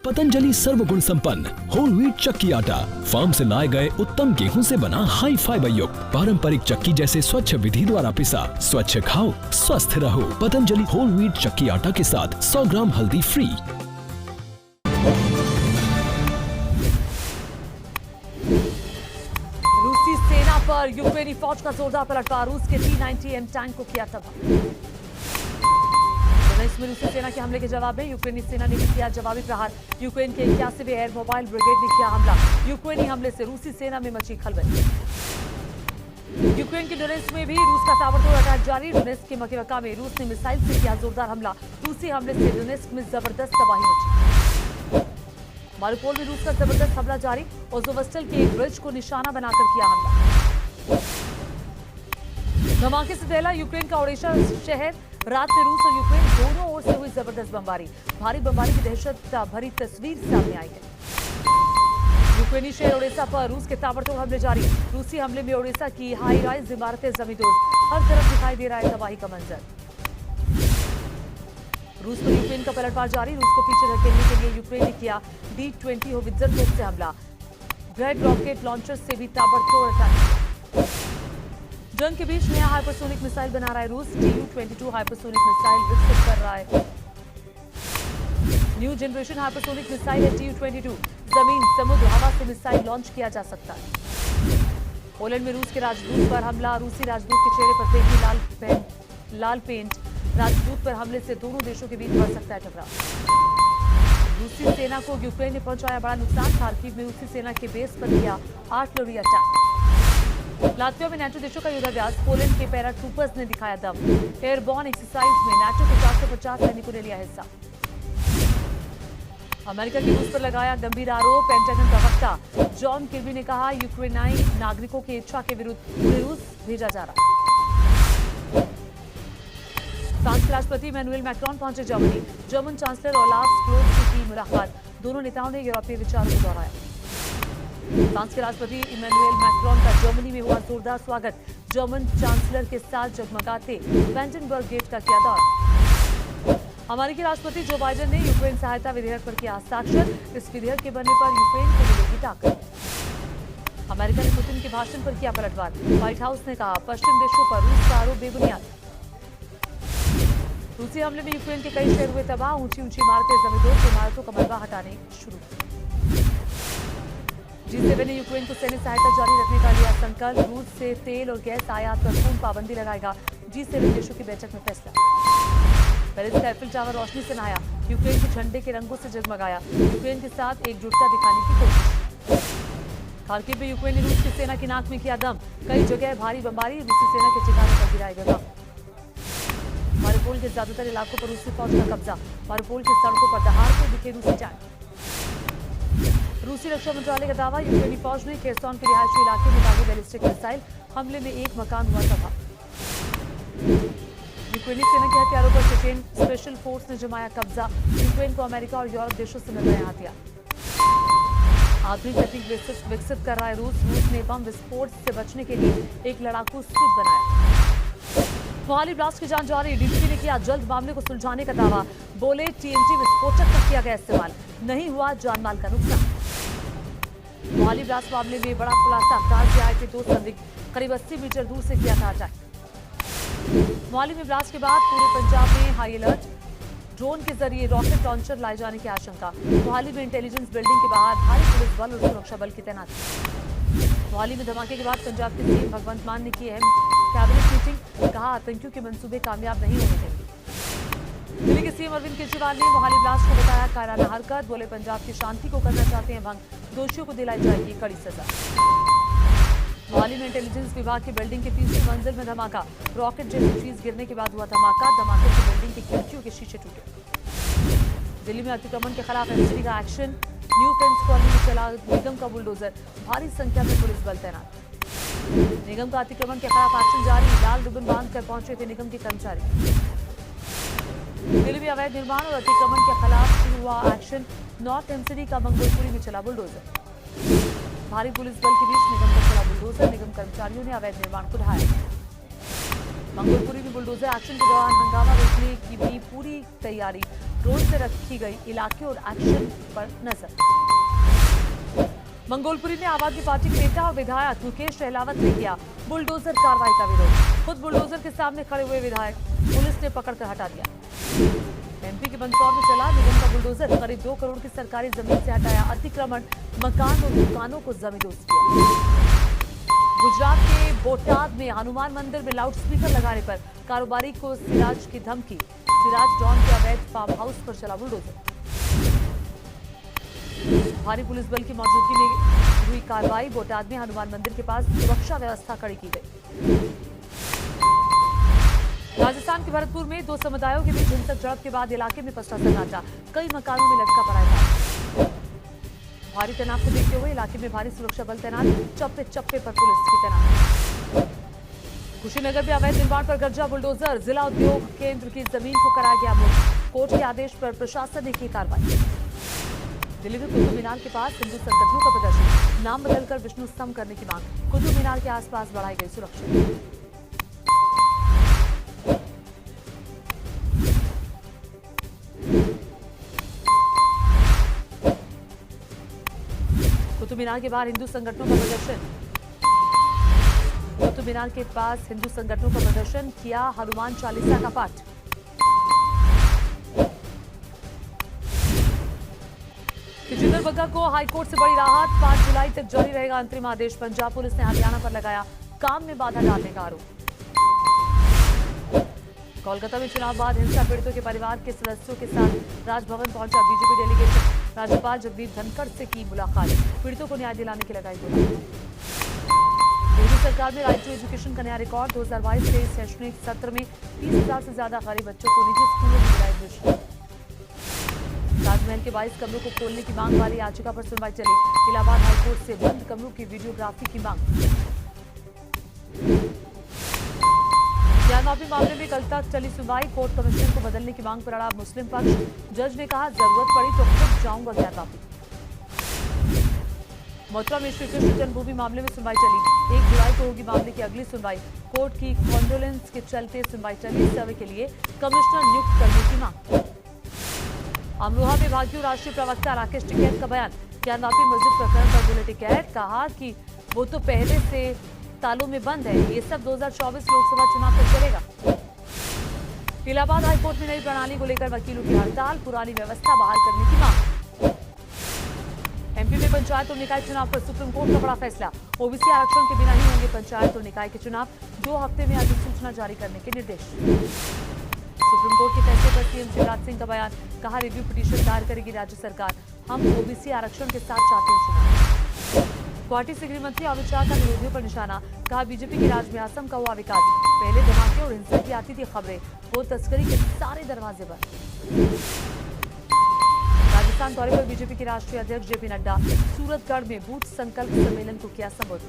पतंजलि सर्वगुण संपन्न whole wheat चक्की आटा फार्म से लाए गए उत्तम गेहूं से बना हाई फाइबर युक्त पारंपरिक चक्की जैसे स्वच्छ विधि द्वारा पिसा। स्वच्छ खाओ स्वस्थ रहो। पतंजलि होल व्हीट चक्की आटा के साथ 100 ग्राम हल्दी फ्री। रूसी सेना पर यूक्रेनी फौज का जोरदार पलटवार। रूस के T-90M टैंक को किया तबाह। इसमें रूसी सेना के हमले के जवाब में यूक्रेनी सेना ने भी किया जवाबी प्रहार। यूक्रेन के 81वें एयर मोबाइल ब्रिगेड ने किया हमला। यूक्रेनी हमले से रूसी सेना में मची खलबल। यूक्रेन के डोनेट्स्क में भी रूस का ताबड़तोड़ अटैक जारी। डोनेट्स्क के मकेवका में रूस ने मिसाइल से किया जोरदार हमला। रूसी हमले से डोनेट्स्क में जबरदस्त तबाही मची। मारिउपोल में रूस का जबरदस्त हमला जारी। ओज़ोवस्टल के एक ब्रिज को निशाना बनाकर किया हमला। धमाके से दहला यूक्रेन का ओडेशा शहर। रात में रूस और यूक्रेन दोनों ओर से हुई जबरदस्त बमबारी। भारी बमबारी की दहशत भरी तस्वीर सामने आई है। यूक्रेनी शहर ओडेसा पर रूस के ताबड़तोड़ हमले जारी। रूसी हमले में ओडेसा की हाई राइज इमारतें जमींदोज। हर तरफ दिखाई दे रहा है तबाही का मंजर। रूस पर यूक्रेन का पलटवार जारी। रूस को पीछे धकेलने के लिए यूक्रेन ने किया D-20 होवित्जर तोप से हमला। ग्रेड रॉकेट लॉन्चर से भी ताबड़तोड़ अटैक। जंग के बीच नया हाइपरसोनिक मिसाइल बना रहा है रूस। Tu-22 हाइपरसोनिक मिसाइल विकसित कर रहा है। न्यू जनरेशन हाइपरसोनिक मिसाइल है Tu-22। जमीन समुद्र हवा से मिसाइल लॉन्च किया जा सकता है। पोलैंड में रूस के राजदूत पर हमला। रूसी राजदूत के चेहरे पर फेंकी लाल पेंट। राजदूत पर हमले से दोनों देशों के बीच बढ़ सकता है टकराव। रूसी सेना को यूक्रेन ने पहुंचाया बड़ा नुकसान। खार्किव में रूसी सेना के बेस पर किया आर्टिलरी अटैक। लात्विया में नाटो देशों का युद्धाभ्यास। पोलैंड के पैराट्रूपर्स ने दिखाया दम। एयरबॉर्न एक्सरसाइज में नाटो के 450 सैनिकों ने लिया हिस्सा। अमेरिका की रूस पर लगाया गंभीर आरोप। पेंटागन प्रवक्ता जॉन किर्बी ने कहा यूक्रेनाई नागरिकों की इच्छा के विरुद्ध उन्हें रूस भेजा जा रहा। फ्रांस के राष्ट्रपति इमैनुएल मैक्रोन पहुंचे Germany. German chancellor Olaf Scholz से की मुलाकात। दोनों नेताओं ने यूरोपीय विचारों को दोहराया। फ्रांस के राष्ट्रपति इमैनुएल मैक्रोन का जर्मनी में हुआ जोरदार स्वागत। जर्मन चांसलर के साथ जगमगाते ब्रांडेनबर्ग गेट का किया दौरा। अमेरिकी राष्ट्रपति जो बाइडेन ने यूक्रेन सहायता विधेयक पर किया हस्ताक्षर। इस विधेयक के बनने पर यूक्रेन को मिलेगी ताकत। अमेरिका ने पुतिन के भाषण पर किया पलटवार। व्हाइट हाउस ने कहा पश्चिम देशों पर रूस का आरोप बेबुनियाद। रूसी हमले में यूक्रेन के कई शहर हुए तबाह। ऊंची ऊंची इमारतें जमींदोज। इमारतों का मलबा हटाने शुरू। G7 ने यूक्रेन को सैन्य सहायता जारी रखने का लिया संकल्प। रूस से तेल और गैस आयात पर पूर्ण पाबंदी लगाएगा। G7 देशों की बैठक में फैसला। पेरिस का एफिल टावर रोशनी से नहाया। यूक्रेन के झंडे के रंगों से जगमगाया। यूक्रेन के साथ एकजुटता दिखाने की कोशिश। खार्किव में यूक्रेन ने रूस की सेना की नाक में किया दम। कई जगह भारी बमबारी। रूसी सेना के ठिकानों पर गिराए गए बम। मारिउपोल के ज्यादातर इलाकों पर रूसी फौज का कब्जा। मारिउपोल की सड़कों पर दहाड़ते दिखे रूसी टैंक। रूसी रक्षा मंत्रालय का दावा यूक्रेनी फौज ने खेरसोन के रिहायशी इलाके में दागी बैलिस्टिक मिसाइल हमले में एक मकान हुआ तबाह। यूक्रेनी सेना के हथियारों पर चेचेन स्पेशल फोर्स ने जमाया कब्जा। यूक्रेन को अमेरिका और यूरोप देशों से मिल रहे हथियार। आधुनिक तकनीक विकसित कर रहा है रूस। रूस ने बम विस्फोट से बचने के लिए एक लड़ाकू सूट बनाया। मोहाली ब्लास्ट की जांच जारी। डीजीपी ने किया जल्द मामले को सुलझाने का दावा। बोले TNT विस्फोटक का किया गया इस्तेमाल। नहीं हुआ जानमाल का नुकसान। मोहाली ब्लास्ट मामले में बड़ा खुलासा। कार से आए थे 2 संदिग्ध। करीब 80 मीटर दूर से किया था अटैक। मोहाली में ब्लास्ट के बाद पूरे पंजाब में हाई अलर्ट। ड्रोन के जरिए रॉकेट लॉन्चर लाए जाने की आशंका। मोहाली में इंटेलिजेंस बिल्डिंग के बाहर भारी पुलिस बल और सुरक्षा बल की तैनाती। मोहाली में धमाके के बाद पंजाब के सीएम भगवंत मान ने की अहम कैबिनेट मीटिंग। कहा आतंकियों के मंसूबे कामयाब नहीं होने देंगे। दिल्ली के सीएम अरविंद केजरीवाल ने मोहाली ब्लास्ट को बताया कायराना हरकत। बोले पंजाब की शांति को करना चाहते हैं भंग। दोषियों को दिलाई जाएगी कड़ी सजा। मोहाली में इंटेलिजेंस विभाग की बिल्डिंग की 3री मंजिल में धमाका। रॉकेट जैसी चीज गिरने के बाद हुआ धमाका। धमाके से बिल्डिंग की खिड़कियों के शीशे टूटे। दिल्ली में अतिक्रमण के खिलाफ एमसीडी का एक्शन। न्यू फ्रेंड्स कॉलोनी में चला निगम का बुलडोजर। भारी संख्या में पुलिस बल तैनात। निगम का अतिक्रमण के खिलाफ एक्शन जारी। लाल रिबन बांधकर पहुंचे थे निगम के कर्मचारी। दिल्ली में अवैध निर्माण और अतिक्रमण के खिलाफ शुरू हुआ एक्शन। नॉर्थ एमसीडी का मंगोलपुरी में चला बुलडोजर। भारी पुलिस बल के बीच निगम का चला बुलडोजर। निगम कर्मचारियों ने अवैध निर्माण को ढाया। मंगोलपुरी में बुलडोजर एक्शन के दौरान हंगामा रोकने की भी पूरी तैयारी, ड्रोन से रखी गई इलाके और एक्शन पर नजर। मंगोलपुरी में आम आदमी पार्टी के नेता और विधायक मुकेश सहलावत ने किया बुलडोजर कार्रवाई का विरोध। खुद बुलडोजर के सामने खड़े हुए विधायक पुलिस ने पकड़कर हटा दिया। एमपी के मंदसौर में चला निगम का बुलडोजर, करीब 2 करोड़ की सरकारी जमीन से हटाया अतिक्रमण, मकान और दुकानों को जमींदोज किया। गुजरात के बोटाद में हनुमान मंदिर में लाउडस्पीकर लगाने पर कारोबारी को सिराज की धमकी, सिराज डॉन के अवैध फार्म हाउस पर चला बुलडोजर। भारी पुलिस बल की मौजूदगी में हुई कार्रवाई, बोटाद में हनुमान मंदिर के पास सुरक्षा व्यवस्था कड़ी की गई। राजस्थान के भरतपुर में 2 समुदायों के बीच हिंसक झड़प के बाद इलाके में पसरा सन्नाटा, कई मकानों में लटका पड़ा था। भारी तनाव को देखते हुए इलाके में भारी सुरक्षा बल तैनात, चप्पे चप्पे पर पुलिस की तैनात। कुशीनगर में अवैध निर्माण पर गर्जा बुलडोजर, जिला उद्योग केंद्र की जमीन को कराया गया मुक्त, कोर्ट के आदेश पर प्रशासन ने की कार्रवाई। दिल्ली में कुतुब मीनार के पास हिंदू संगठनों का प्रदर्शन, नाम बदलकर विष्णु स्तंभ करने की मांग, कुतुब मीनार के आसपास बढ़ाई गई सुरक्षा। कुतुब मीनार के बाहर हिंदू संगठनों का प्रदर्शन, कुतुब मीनार के पास हिंदू संगठनों का प्रदर्शन किया हनुमान चालीसा का पाठ। तेजिंदर बग्गा को हाईकोर्ट से बड़ी राहत, 5 जुलाई तक जारी रहेगा अंतरिम आदेश। पंजाब पुलिस ने हरियाणा पर लगाया काम में बाधा डालने का आरोप। कोलकाता में चुनाव बाद हिंसा पीड़ितों के परिवार के सदस्यों के साथ राजभवन पहुंचा बीजेपी डेलीगेशन, राज्यपाल जगदीप धनखड़ से की मुलाकात, पीड़ितों को न्याय दिलाने की लगाई गुहार। मोदी सरकार में राइट टू एजुकेशन का नया रिकॉर्ड, 2022-23 शैक्षणिक सत्र में 30,000 से ज्यादा गरीब बच्चों को निजी स्कूलों में मिला एडमिशन। ताजमहल के 22 कमरों को खोलने की मांग वाली याचिका पर सुनवाई चली, इलाहाबाद हाईकोर्ट से बंद कमरों की वीडियोग्राफी की मांग। ज्ञान माफी मामले में कल तक चली सुनवाई, कोर्ट कमिश्नर को बदलने की मांग पर अड़ा मुस्लिम पक्ष, जज ने कहा जरूरत पड़ी तो खुद जाऊंगा ज्ञान माफी। मथुरा में श्री कृष्ण जन्मभूमि मामले में सुनवाई चली, 1 जुलाई को होगी मामले की अगली सुनवाई, कोर्ट की कॉन्डोलेंस के चलते सुनवाई चली, सर्वे के लिए कमिश्नर नियुक्त करने की मांग। अमरोहा में भाजपा राष्ट्रीय प्रवक्ता राकेश टिकैत का बयान, ज्ञान माफी मस्जिद प्रकरण पर बोले टिकैत, कहा कि वो तो पहले से तालों में बंद है, ये सब 2024 लोकसभा चुनाव तक चलेगा। इलाहाबाद हाईकोर्ट में नई प्रणाली को लेकर वकीलों की हड़ताल, पुरानी व्यवस्था बहाल करने की मांग। एमपी में पंचायत और निकाय चुनाव पर सुप्रीम कोर्ट का बड़ा फैसला, ओबीसी आरक्षण के बिना ही होंगे पंचायत और निकाय के चुनाव, 2 हफ्ते में अधिसूचना जारी करने के निर्देश। सुप्रीम कोर्ट के फैसले पर सीएम शिवराज सिंह का बयान, कहा रिव्यू पिटीशन दायर करेगी राज्य सरकार, हम ओबीसी आरक्षण के साथ चाहते हैं चुनाव। गुवाहाटी से गृह मंत्री अमित शाह का विरोधियों पर निशाना, कहा बीजेपी के राज में असम का हुआ विकास, पहले धमाके और हिंसा की आती थी खबरें, वो तस्करी के सारे दरवाजे बंद। राजस्थान दौरे पर बीजेपी के राष्ट्रीय अध्यक्ष जेपी नड्डा, सूरतगढ़ में बूथ संकल्प सम्मेलन को किया संबोधित।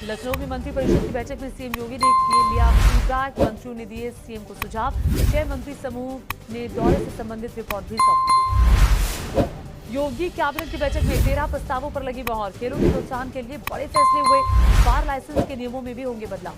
लखनऊ में मंत्रिपरिषद की बैठक में सीएम योगी ने लिया फीडबैक, मंत्रियों ने दिए सीएम को सुझाव, 6 मंत्री समूह ने दौरे से संबंधित रिपोर्ट भी सौंपी। योगी कैबिनेट की बैठक में 13 प्रस्तावों पर लगी मोहर, खेलों के प्रोत्साहन के लिए बड़े फैसले हुए, बार लाइसेंस के नियमों में भी होंगे बदलाव।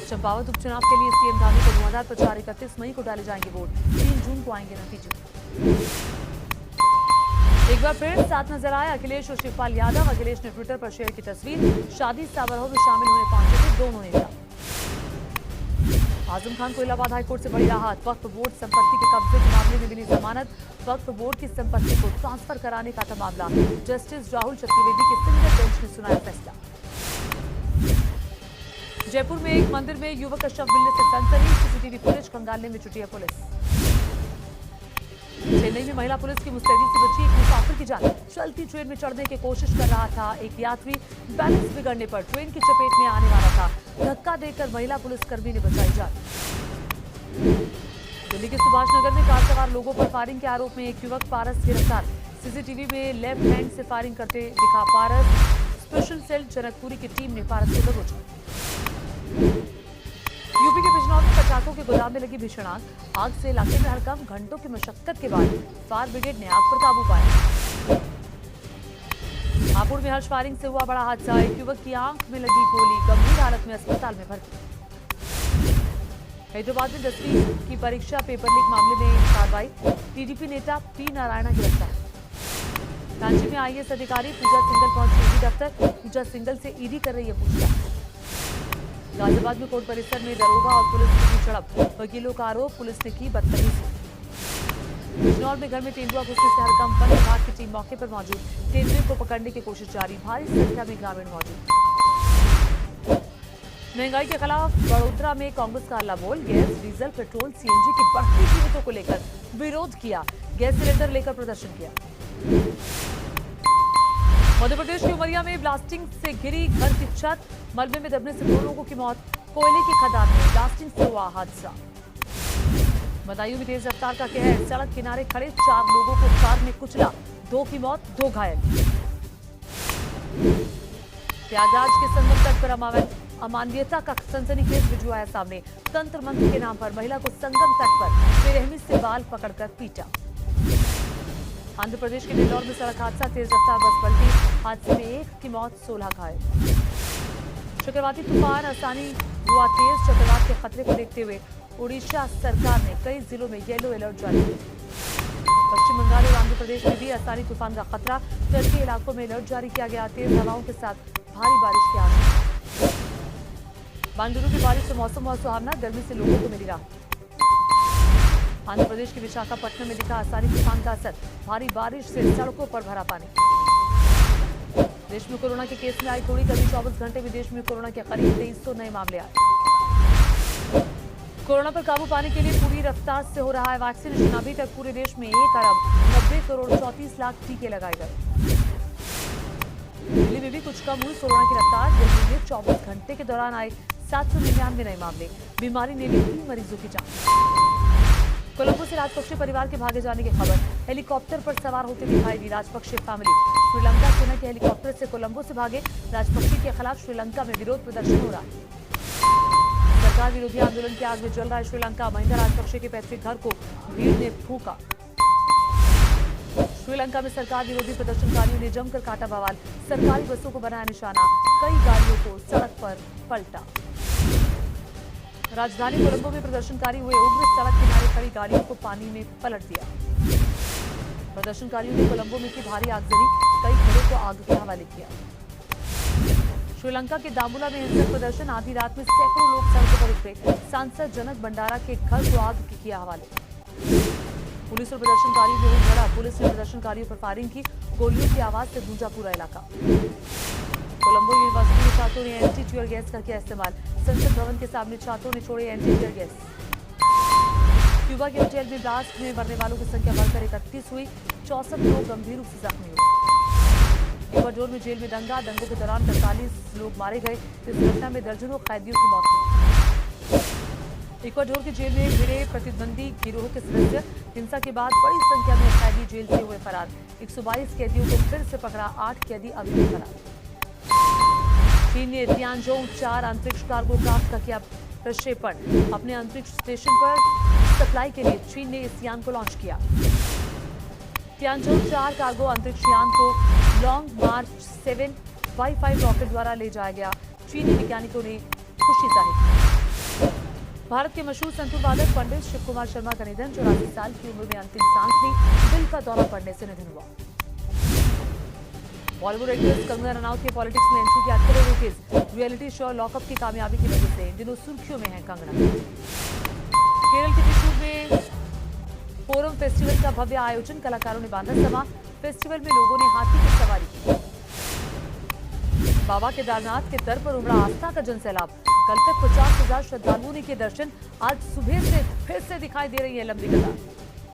चंपावत उपचुनाव के लिए सीएम धामी को 2000 प्रचार 31 मई को डाले जाएंगे वोट, 3 जून को आएंगे नतीजे। एक बार फिर साथ नजर आए अखिलेश और शिवपाल यादव, अखिलेश ने ट्विटर पर शेयर की तस्वीर, शादी समारोह में शामिल होने पहुंचे थे दोनों नेता। आजम खान को इलाहाबाद हाईकोर्ट से बड़ी राहत, वक्फ बोर्ड संपत्ति के कब्जे के मामले में मिली जमानत, वक्फ बोर्ड की संपत्ति को ट्रांसफर कराने का था मामला, जस्टिस राहुल चतुर्वेदी के सिंगल बेंच ने सुनाया फैसला। जयपुर में एक मंदिर में युवक का शव मिलने से सनसनी, सीसीटीवी फुटेज खंगालने में जुटी है पुलिस। चेन्नई में महिला पुलिस की मुस्तैदी से बची एक मुसाफिर की जान, चलती ट्रेन में चढ़ने की कोशिश कर रहा था एक यात्री, बैलेंस बिगड़ने पर ट्रेन की चपेट में आने वाला था, धक्का देकर महिला पुलिसकर्मी ने बचाई जान। दिल्ली के सुभाष नगर में कार सवार लोगों पर फायरिंग के आरोप में एक युवक पारस गिरफ्तार, सीसीटीवी में लेफ्ट हैंड से फायरिंग करते दिखा पारस, स्पेशल सेल जनकपुरी की टीम ने पारस को दबोचा। यूपी के बिजनौर में पटाखों के गोदाम में लगी भीषण आग से इलाके में हड़कंप, घंटों की मशक्कत के बाद फायर ब्रिगेड ने आग पर काबू पाया। हापुड़ में हर्ष फायरिंग से हुआ बड़ा हादसा। एक युवक की आंख में लगी गोली, गंभीर हालत में अस्पताल में भर्ती। हैदराबाद में 10वीं की परीक्षा पेपर लीक मामले में कार्रवाई। टीडीपी नेता पी नारायण गिरफ्तार। रांची में आईएएस अधिकारी पूजा सिंघल पहुंची ईडी दफ्तर। पूजा सिंघल से ईडी कर रही है पूछताछ। गाजियाबाद में कोर्ट परिसर में दरोगा और पुलिस की हुई झड़प। वकीलों का आरोप, पुलिस ने की बदतमीजी। बिजनौर में घर में तेंदुआ घुसने से हड़कंप। वन विभाग की टीम मौके पर मौजूद। तेंदुए को पकड़ने की कोशिश जारी। भारी संख्या में ग्रामीण मौजूद। महंगाई के खिलाफ बड़ोदरा में कांग्रेस का हल्ला बोल। गैस, डीजल, पेट्रोल, सीएनजी की बढ़ती कीमतों को लेकर विरोध किया। गैस सिलेंडर लेकर प्रदर्शन किया। मध्य प्रदेश के उमरिया में ब्लास्टिंग से गिरी घर की छत। मलबे में दबने से 2 लोगों की मौत। कोयले की खदान में ब्लास्टिंग से हुआ हादसा। बदायूं में तेज रफ्तार का कहर। सड़क किनारे खड़े 4 लोगों को कार ने कुचला। 2 की मौत, 2 घायल। प्रयागराज के संगम तट पर अमानवीयता का सनसनीखेज वीडियो आया सामने। तंत्र मंत्र के नाम पर महिला को संगम तट पर बेरहमी से बाल पकड़कर पीटा। आंध्र प्रदेश के नेल्लोर में सड़क हादसा। तेज रफ्तार बस पलटी। हादसे में 1 की मौत, 16 घायल। चक्रवाती तूफान आसानी हुआ तेज। चक्रवात के खतरे को देखते हुए उड़ीसा सरकार ने कई जिलों में येलो अलर्ट जारी किया। पश्चिम बंगाल और आंध्र प्रदेश में भी आसानी तूफान का खतरा। तटीय इलाकों में अलर्ट जारी किया गया। तेज हवाओं के साथ भारी बारिश की आशंका। बेंगलुरु की बारिश से मौसम हुआ सुहावना। गर्मी से लोगों को मिली राहत। आंध्र प्रदेश के विशाखापट्टनम में दिखा आसानी तूफान का असर। भारी बारिश से सड़कों पर भरा पानी। देश में कोरोना के केस में आई थोड़ी कमी। 24 घंटे में देश में कोरोना के करीब 2300 नए मामले आए। कोरोना पर काबू पाने के लिए पूरी रफ्तार से हो रहा है वैक्सीनेशन। अभी तक पूरे देश में 1 अरब 90 करोड़ 34 लाख टीके लगाए गए। दिल्ली में भी कुछ कम हुई कोरोना की रफ्तार। दिल्ली में 24 घंटे के दौरान आए 799 नए मामले। बीमारी ने ली 3 मरीजों की जान। कोलंबो से राजपक्षे परिवार के भागे जाने की खबर। हेलीकॉप्टर पर सवार होते दिखाई दी राजपक्षे फैमिली। श्रीलंका सेना के हेलीकॉप्टर से कोलंबो से भागे राजपक्षे के खिलाफ श्रीलंका में विरोध प्रदर्शन हो रहा है। सरकार विरोधी आंदोलन की आग में जल रहा है श्रीलंका। महिंदा राजपक्षे के पैतृक घर को भीड़ ने फूंका। श्रीलंका में सरकार विरोधी प्रदर्शनकारियों ने जमकर काटा बवाल। सरकारी बसों को बनाया निशाना। कई गाड़ियों को सड़क पर पलटा। राजधानी कोलंबो में प्रदर्शनकारी हुए उग्र। सड़क किनारे खड़ी गाड़ियों को पानी में पलट दिया। प्रदर्शनकारियों ने कोलंबो में की भारी आगजनी। कई घरों को आग के हवाले किया। श्रीलंका के दामुला में हिंसक प्रदर्शन। आधी रात में सैकड़ों लोग सड़कों पर उतरे। सांसद जनक भंडारा के घर को आग के किया हवाले। पुलिस और प्रदर्शनकारियों में हुई झड़प। पुलिस ने प्रदर्शनकारियों पर फायरिंग की। गोलियों की आवाज से गूंजा पूरा इलाका। कोलंबो यूनिवर्सिटी में छात्रों ने एंटी टीयर गैस का किया इस्तेमाल। संसद भवन के सामने छात्रों ने छोड़े एंटी टीयर गैस। क्यूबा के होटल में ब्लास्ट में मरने वालों की संख्या बढ़कर 31 हुई। 64 लोग गंभीर रूप से जख्मी हुए। इक्वाडोर में जेल में दंगा। दंगों के दौरान 45 लोग मारे गए। इस घटना में दर्जनों कैदियों की मौत हुई। इक्वाडोर के जेल में घिरे प्रतिद्वंदी गिरोह के सदस्य। हिंसा के बाद बड़ी संख्या में कैदी जेल से हुए फरार। 122 कैदियों को फिर से पकड़ा। 8 कैदी अभी भी फरार। चीन ने तियानजोंग 4 अंतरिक्ष कार्गो क्राफ्ट का किया प्रक्षेपण। अपने अंतरिक्ष स्टेशन पर सप्लाई के लिए चीन ने इस यान को लॉन्च किया। तियानजोंग 4 कार्गो अंतरिक्ष यान को लॉन्ग मार्च 7 Y5 रॉकेट द्वारा ले जाया गया। चीनी वैज्ञानिकों ने खुशी जाहिर की। भारत के मशहूर संतूर वादक पंडित शिव कुमार शर्मा का निधन। 84 साल की उम्र में अंतिम सांस ली। दिल का दौरा पड़ने से निधन हुआ। बॉलीवुड एक्ट्रेस कंगना रनौत के पॉलिटिक्स में एंट्री की 8 crore rupees. Reality show lockup की कामयाबी की वजह से इन दिनों सुर्खियों में है कंगना। केरल के त्रिशूर में फोरम फेस्टिवल का भव्य आयोजन। कलाकारों ने बांधा समा। फेस्टिवल में लोगों ने हाथी की सवारी की। बाबा केदारनाथ के दर पर उमड़ा आस्था का जनसैलाब। कल तक 50,000 श्रद्धालुओं ने किए दर्शन। आज सुबह से फिर से दिखाई दे रही है लंबी कतार।